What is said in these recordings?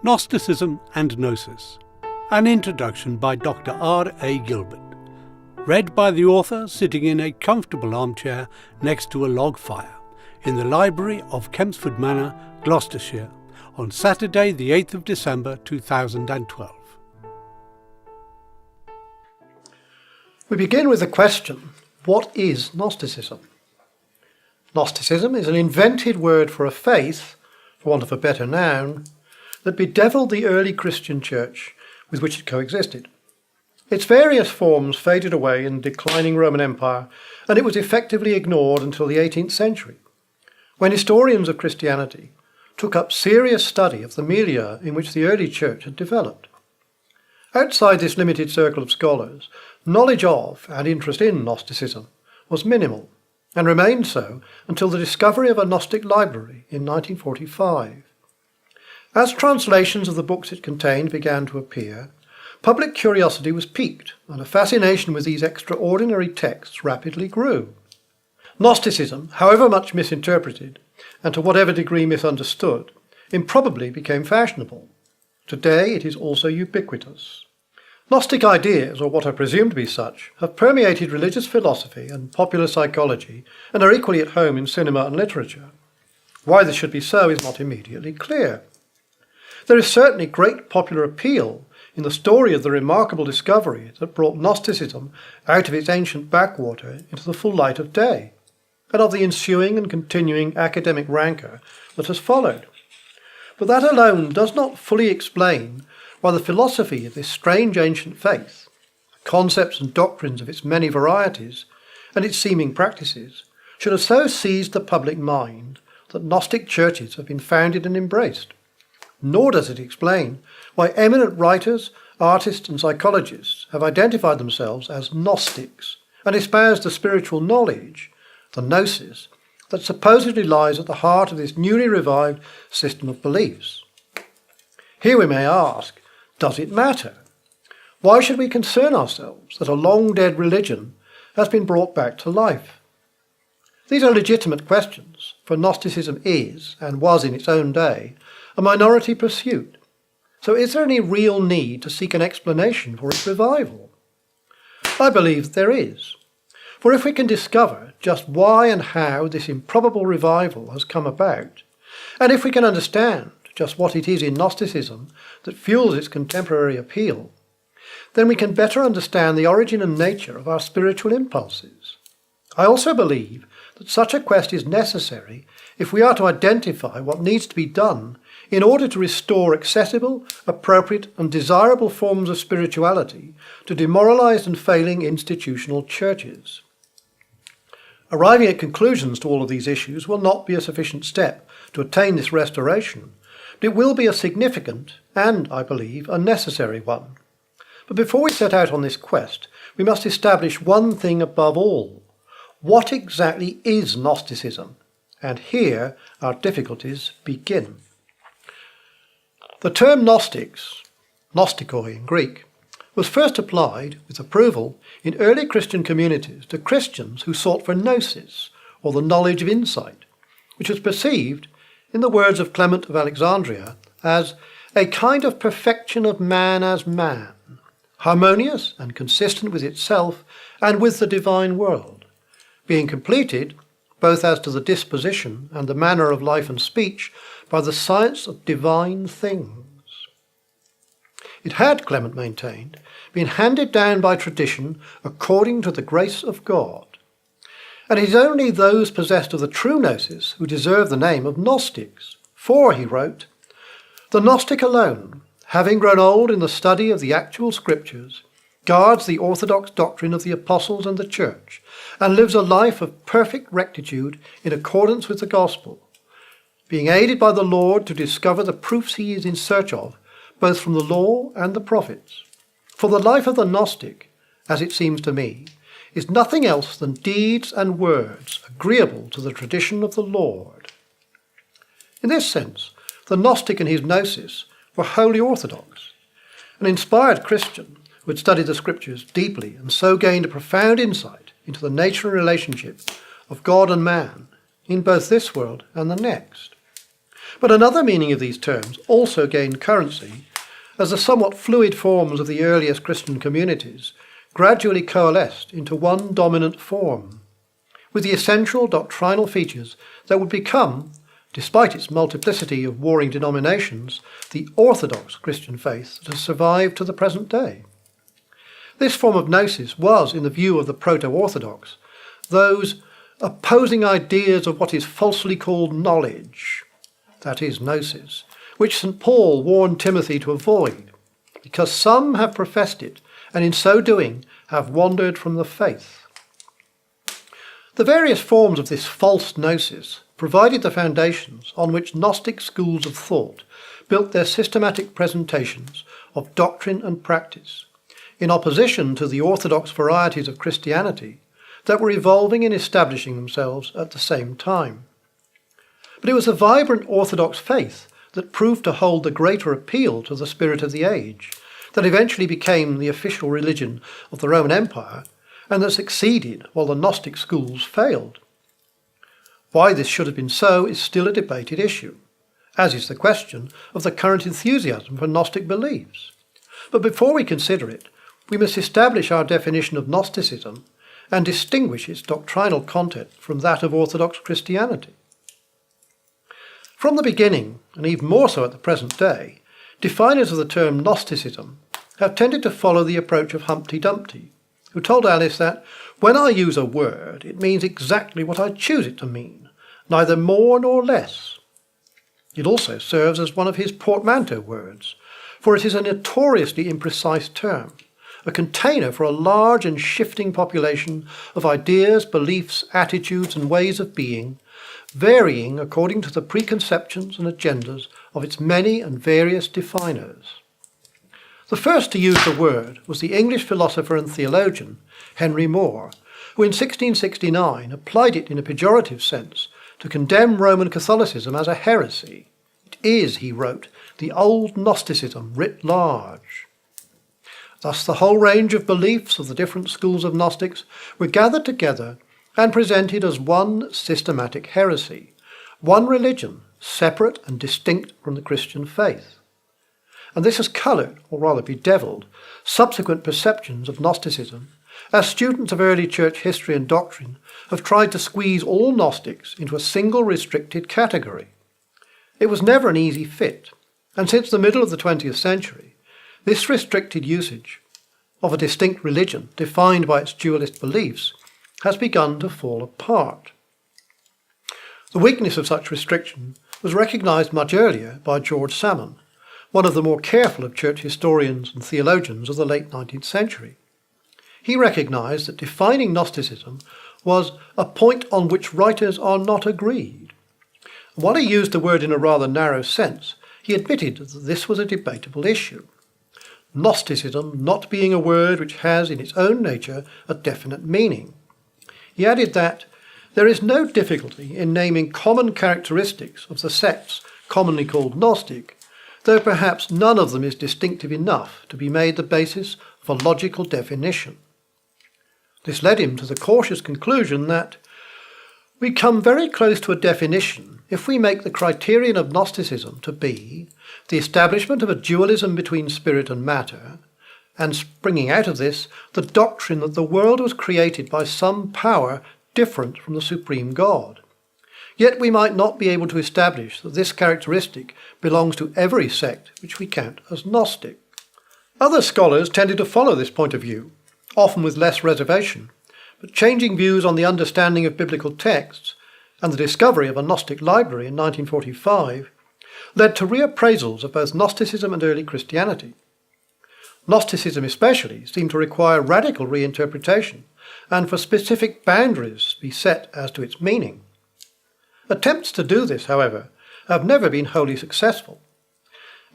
Gnosticism and Gnosis, an introduction by Dr. R.A.Gilbert, read by the author sitting in a comfortable armchair next to a log fire in the library of Kempsford Manor, Gloucestershire, on Saturday the 8th of December 2012. We begin with the question, what is Gnosticism? Gnosticism is an invented word for a faith, for want of a better noun, that bedevilled the early Christian church with which it coexisted. Its various forms faded away in the declining Roman Empire, and it was effectively ignored until the 18th century, when historians of Christianity took up serious study of the milieu in which the early church had developed. Outside this limited circle of scholars, knowledge of and interest in Gnosticism was minimal, and remained so until the discovery of a Gnostic library in 1945. As translations of the books it contained began to appear, public curiosity was piqued, and a fascination with these extraordinary texts rapidly grew. Gnosticism, however much misinterpreted, and to whatever degree misunderstood, improbably became fashionable. Today it is also ubiquitous. Gnostic ideas, or what are presumed to be such, have permeated religious philosophy and popular psychology, and are equally at home in cinema and literature. Why this should be so is not immediately clear. There is certainly great popular appeal in the story of the remarkable discovery that brought Gnosticism out of its ancient backwater into the full light of day, and of the ensuing and continuing academic rancour that has followed. But that alone does not fully explain why the philosophy of this strange ancient faith, the concepts and doctrines of its many varieties, and its seeming practices, should have so seized the public mind that Gnostic churches have been founded and embraced. Nor does it explain why eminent writers, artists and psychologists have identified themselves as Gnostics and espoused the spiritual knowledge, the Gnosis, that supposedly lies at the heart of this newly revived system of beliefs. Here we may ask, does it matter? Why should we concern ourselves that a long-dead religion has been brought back to life? These are legitimate questions, for Gnosticism is, and was in its own day, a minority pursuit. So is there any real need to seek an explanation for its revival? I believe that there is. For if we can discover just why and how this improbable revival has come about, and if we can understand just what it is in Gnosticism that fuels its contemporary appeal, then we can better understand the origin and nature of our spiritual impulses. I also believe that such a quest is necessary if we are to identify what needs to be done in order to restore accessible, appropriate and desirable forms of spirituality to demoralized and failing institutional churches. Arriving at conclusions to all of these issues will not be a sufficient step to attain this restoration, but it will be a significant and, I believe, a necessary one. But before we set out on this quest, we must establish one thing above all. What exactly is Gnosticism? And here our difficulties begin. The term Gnostics, gnostikoi in Greek, was first applied, with approval, in early Christian communities to Christians who sought for gnosis, or the knowledge of insight, which was perceived, in the words of Clement of Alexandria, as a kind of perfection of man as man, harmonious and consistent with itself and with the divine world, being completed, both as to the disposition and the manner of life and speech, by the science of divine things. It had, Clement maintained, been handed down by tradition according to the grace of God. And it is only those possessed of the true gnosis who deserve the name of Gnostics. For, he wrote, the Gnostic alone, having grown old in the study of the actual scriptures, guards the orthodox doctrine of the apostles and the church, and lives a life of perfect rectitude in accordance with the gospel, being aided by the Lord to discover the proofs he is in search of, both from the law and the prophets. For the life of the Gnostic, as it seems to me, is nothing else than deeds and words agreeable to the tradition of the Lord. In this sense, the Gnostic and his gnosis were wholly orthodox. An inspired Christian who had studied the scriptures deeply and so gained a profound insight into the nature and relationship of God and man in both this world and the next. But another meaning of these terms also gained currency as the somewhat fluid forms of the earliest Christian communities gradually coalesced into one dominant form, with the essential doctrinal features that would become, despite its multiplicity of warring denominations, the orthodox Christian faith that has survived to the present day. This form of gnosis was, in the view of the proto-orthodox, those opposing ideas of what is falsely called knowledge, that is, gnosis, which St. Paul warned Timothy to avoid, because some have professed it, and in so doing have wandered from the faith. The various forms of this false gnosis provided the foundations on which Gnostic schools of thought built their systematic presentations of doctrine and practice, in opposition to the orthodox varieties of Christianity that were evolving and establishing themselves at the same time. But it was a vibrant orthodox faith that proved to hold the greater appeal to the spirit of the age, that eventually became the official religion of the Roman Empire, and that succeeded while the Gnostic schools failed. Why this should have been so is still a debated issue, as is the question of the current enthusiasm for Gnostic beliefs. But before we consider it, we must establish our definition of Gnosticism and distinguish its doctrinal content from that of Orthodox Christianity. From the beginning, and even more so at the present day, definers of the term Gnosticism have tended to follow the approach of Humpty Dumpty, who told Alice that, when I use a word, it means exactly what I choose it to mean, neither more nor less. It also serves as one of his portmanteau words, for it is a notoriously imprecise term, a container for a large and shifting population of ideas, beliefs, attitudes, and ways of being, varying according to the preconceptions and agendas of its many and various definers. The first to use the word was the English philosopher and theologian Henry More, who in 1669 applied it in a pejorative sense to condemn Roman Catholicism as a heresy. It is, he wrote, the old Gnosticism writ large. Thus the whole range of beliefs of the different schools of Gnostics were gathered together and presented as one systematic heresy, one religion, separate and distinct from the Christian faith. And this has coloured, or rather bedevilled, subsequent perceptions of Gnosticism, as students of early church history and doctrine have tried to squeeze all Gnostics into a single restricted category. It was never an easy fit, and since the middle of the 20th century, this restricted usage of a distinct religion defined by its dualist beliefs has begun to fall apart. The weakness of such restriction was recognised much earlier by George Salmon, one of the more careful of church historians and theologians of the late 19th century. He recognised that defining Gnosticism was a point on which writers are not agreed. While he used the word in a rather narrow sense, he admitted that this was a debatable issue. Gnosticism not being a word which has in its own nature a definite meaning. He added that there is no difficulty in naming common characteristics of the sects commonly called Gnostic, though perhaps none of them is distinctive enough to be made the basis of a logical definition. This led him to the cautious conclusion that we come very close to a definition if we make the criterion of Gnosticism to be the establishment of a dualism between spirit and matter, and springing out of this, the doctrine that the world was created by some power different from the supreme God. Yet we might not be able to establish that this characteristic belongs to every sect which we count as Gnostic. Other scholars tended to follow this point of view, often with less reservation, but changing views on the understanding of biblical texts and the discovery of a Gnostic library in 1945 led to reappraisals of both Gnosticism and early Christianity. Gnosticism especially seemed to require radical reinterpretation and for specific boundaries to be set as to its meaning. Attempts to do this, however, have never been wholly successful,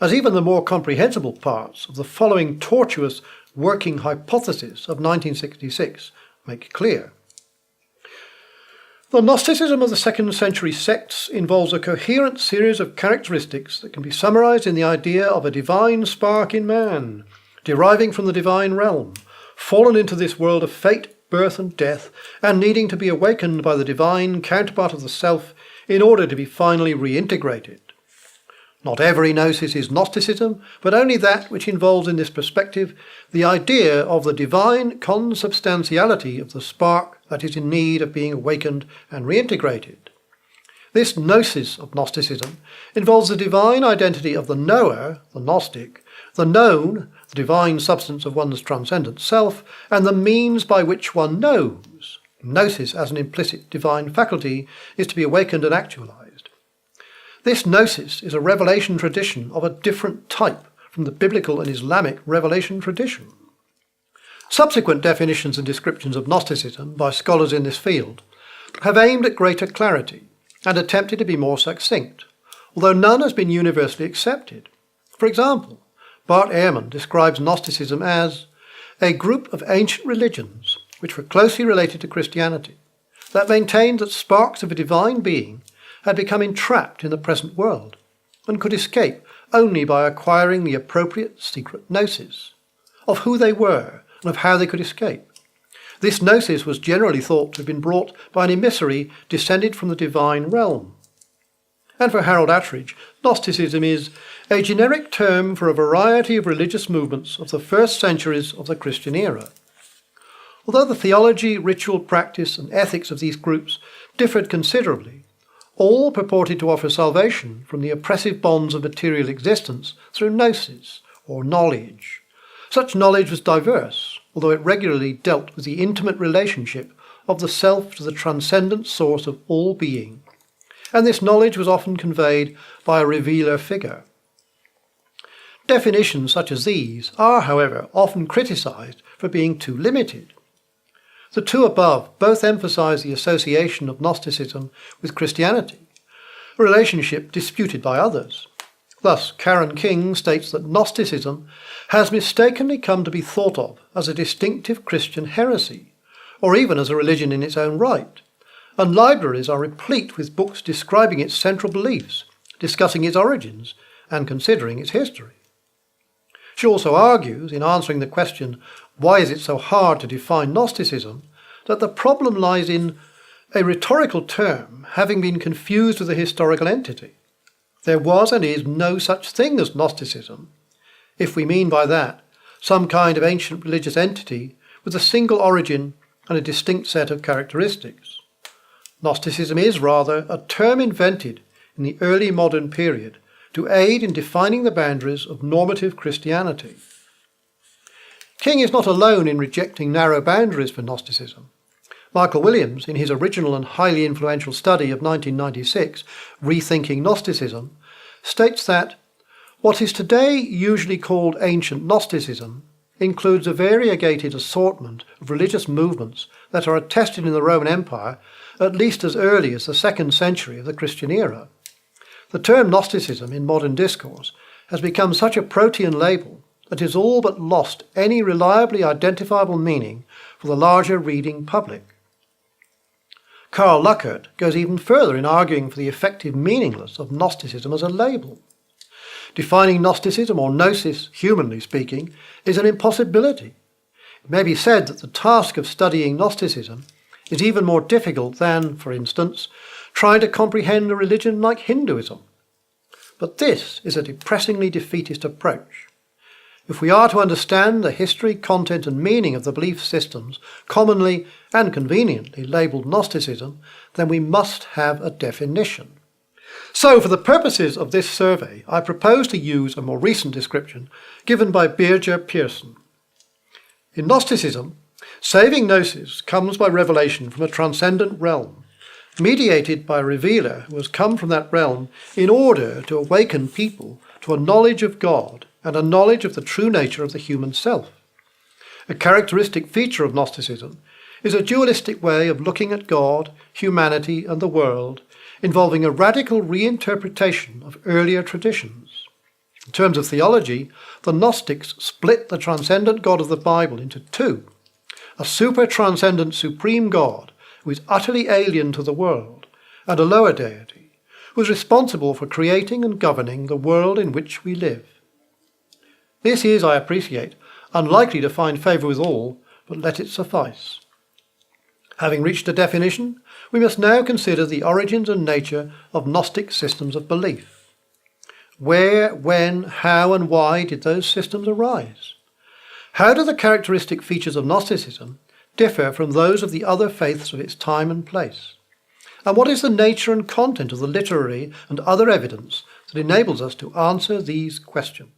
as even the more comprehensible parts of the following tortuous working hypothesis of 1966 make clear. The Gnosticism of the 2nd century sects involves a coherent series of characteristics that can be summarized in the idea of a divine spark in man, deriving from the divine realm, fallen into this world of fate, birth and death, and needing to be awakened by the divine counterpart of the self in order to be finally reintegrated, Not every gnosis is Gnosticism, but only that which involves in this perspective the idea of the divine consubstantiality of the spark that is in need of being awakened and reintegrated. This gnosis of Gnosticism involves the divine identity of the knower, the Gnostic, the known, the divine substance of one's transcendent self, and the means by which one knows. Gnosis as an implicit divine faculty is to be awakened and actualized. This gnosis is a revelation tradition of a different type from the biblical and Islamic revelation tradition. Subsequent definitions and descriptions of Gnosticism by scholars in this field have aimed at greater clarity and attempted to be more succinct, although none has been universally accepted. For example, Bart Ehrman describes Gnosticism as a group of ancient religions which were closely related to Christianity, that maintained that sparks of a divine being had become entrapped in the present world and could escape only by acquiring the appropriate secret gnosis of who they were and of how they could escape. This gnosis was generally thought to have been brought by an emissary descended from the divine realm. And for Harold Attridge, Gnosticism is a generic term for a variety of religious movements of the first centuries of the Christian era. Although the theology, ritual practice, and ethics of these groups differed considerably, all purported to offer salvation from the oppressive bonds of material existence through gnosis, or knowledge. Such knowledge was diverse, although it regularly dealt with the intimate relationship of the self to the transcendent source of all being, and this knowledge was often conveyed by a revealer figure. Definitions such as these are, however, often criticized for being too limited. The two above both emphasize the association of Gnosticism with Christianity, a relationship disputed by others. Thus, Karen King states that Gnosticism has mistakenly come to be thought of as a distinctive Christian heresy, or even as a religion in its own right, and libraries are replete with books describing its central beliefs, discussing its origins, and considering its history. She also argues, in answering the question, why is it so hard to define Gnosticism, that the problem lies in a rhetorical term having been confused with a historical entity. There was and is no such thing as Gnosticism, if we mean by that some kind of ancient religious entity with a single origin and a distinct set of characteristics. Gnosticism is rather a term invented in the early modern period to aid in defining the boundaries of normative Christianity. King is not alone in rejecting narrow boundaries for Gnosticism. Michael Williams, in his original and highly influential study of 1996, Rethinking Gnosticism, states that what is today usually called ancient Gnosticism includes a variegated assortment of religious movements that are attested in the Roman Empire at least as early as the 2nd century of the Christian era. The term Gnosticism in modern discourse has become such a protean label that it has all but lost any reliably identifiable meaning for the larger reading public. Karl Luckert goes even further in arguing for the effective meaninglessness of Gnosticism as a label. Defining Gnosticism, or gnosis, humanly speaking, is an impossibility. It may be said that the task of studying Gnosticism is even more difficult than, for instance, trying to comprehend a religion like Hinduism. But this is a depressingly defeatist approach. If we are to understand the history, content and meaning of the belief systems commonly and conveniently labelled Gnosticism, then we must have a definition. So, for the purposes of this survey, I propose to use a more recent description given by Birger Pearson. In Gnosticism, saving gnosis comes by revelation from a transcendent realm, mediated by a revealer who has come from that realm in order to awaken people to a knowledge of God and a knowledge of the true nature of the human self. A characteristic feature of Gnosticism is a dualistic way of looking at God, humanity, and the world, involving a radical reinterpretation of earlier traditions. In terms of theology, the Gnostics split the transcendent God of the Bible into two: a super-transcendent supreme God who is utterly alien to the world, and a lower deity who is responsible for creating and governing the world in which we live. This is, I appreciate, unlikely to find favour with all, but let it suffice. Having reached a definition, we must now consider the origins and nature of Gnostic systems of belief. Where, when, how and why did those systems arise? How do the characteristic features of Gnosticism differ from those of the other faiths of its time and place? And what is the nature and content of the literary and other evidence that enables us to answer these questions?